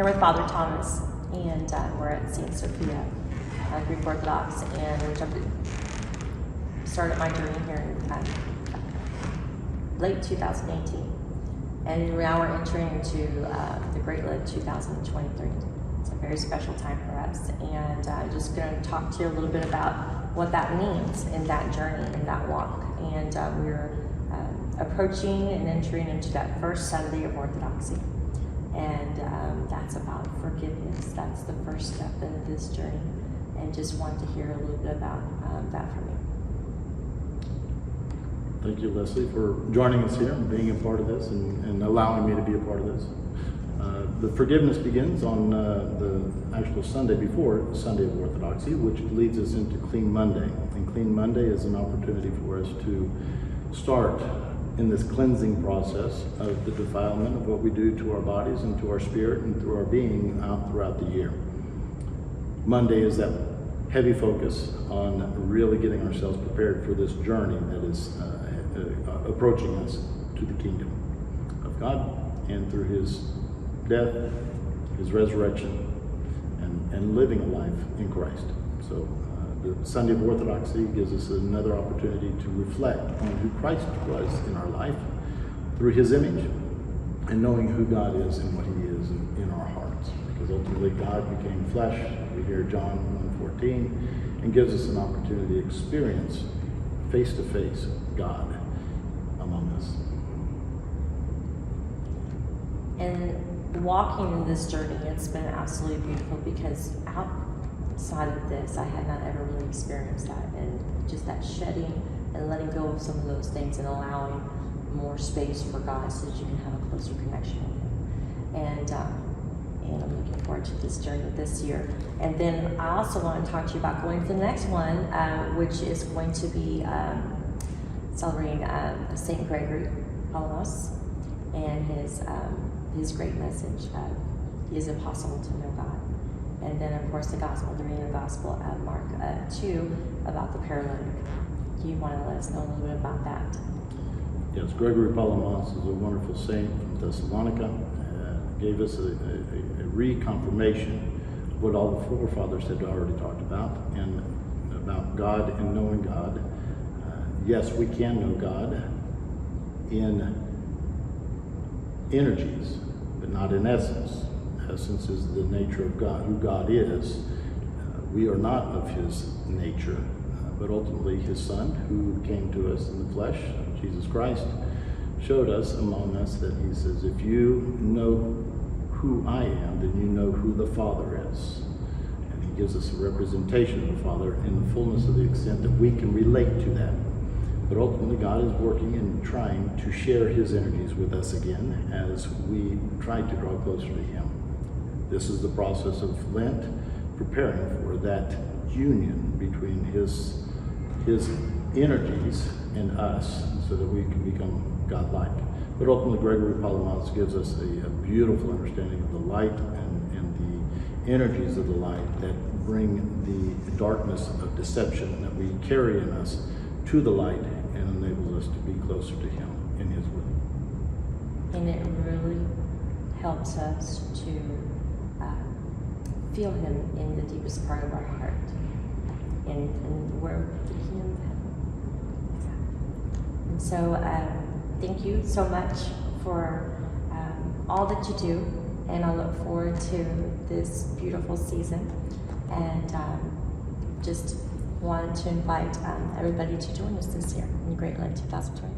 here with Father Thomas, and we're at St. Sophia, Greek Orthodox, and started my journey here in late 2018. And now we're entering into the Great Lent 2023. It's a very special time for us, and I'm just going to talk to you a little bit about what that means in that journey, in that walk. And we're approaching and entering into that first Sunday of Orthodoxy. And that's about forgiveness. That's the first step in this journey. And just wanted to hear a little bit about that from you. Thank you, Leslie, for joining us here and being a part of this and allowing me to be a part of this. The forgiveness begins on the actual Sunday before Sunday of Orthodoxy, which leads us into Clean Monday. And Clean Monday is an opportunity for us to start in this cleansing process of the defilement of what we do to our bodies and to our spirit and through our being out throughout the year. Monday is that heavy focus on really getting ourselves prepared for this journey that is approaching us to the kingdom of God, and through his death, his resurrection, and living a life in Christ. So the Sunday of Orthodoxy gives us another opportunity to reflect on who Christ was in our life through his image, and knowing who God is and what he is in our hearts. Because ultimately God became flesh, we hear John 1:14, and gives us an opportunity to experience face-to-face God among us. And walking in this journey, it's been absolutely beautiful, because outside of this, I had not ever really experienced that, and just that shedding and letting go of some of those things and allowing more space for God so that you can have a closer connection with him. And I'm looking forward to this journey this year. And then I also want to talk to you about going to the next one, which is going to be celebrating St. Gregory of Palamas and his great message of it is impossible to know God. And then, of course, the reading of the Gospel of Mark 2 about the paralytic. Do you want to let us know a little bit about that? Yes, Gregory of Palamas is a wonderful saint from Thessalonica. Gave us a reconfirmation of what all the forefathers had already talked about, and about God and knowing God. Yes, we can know God in energies, but not in essence. Essence is the nature of God, who God is. We are not of his nature, but ultimately his Son, who came to us in the flesh, Jesus Christ, showed us among us that he says, if you know who I am, then you know who the Father is. And he gives us a representation of the Father in the fullness of the extent that we can relate to that. But ultimately, God is working and trying to share his energies with us again as we try to draw closer to him. This is the process of Lent, preparing for that union between his energies and us, so that we can become God-like. But ultimately, Gregory of Palamas gives us a beautiful understanding of the light and the energies of the light that bring the darkness of deception that we carry in us to the light, and enables us to be closer to him in his will. And it really helps us to feel him in the deepest part of our heart, and where the kingdom of heaven. And so thank you so much for all that you do, and I look forward to this beautiful season, and just wanted to invite everybody to join us this year in Great Lent 2023.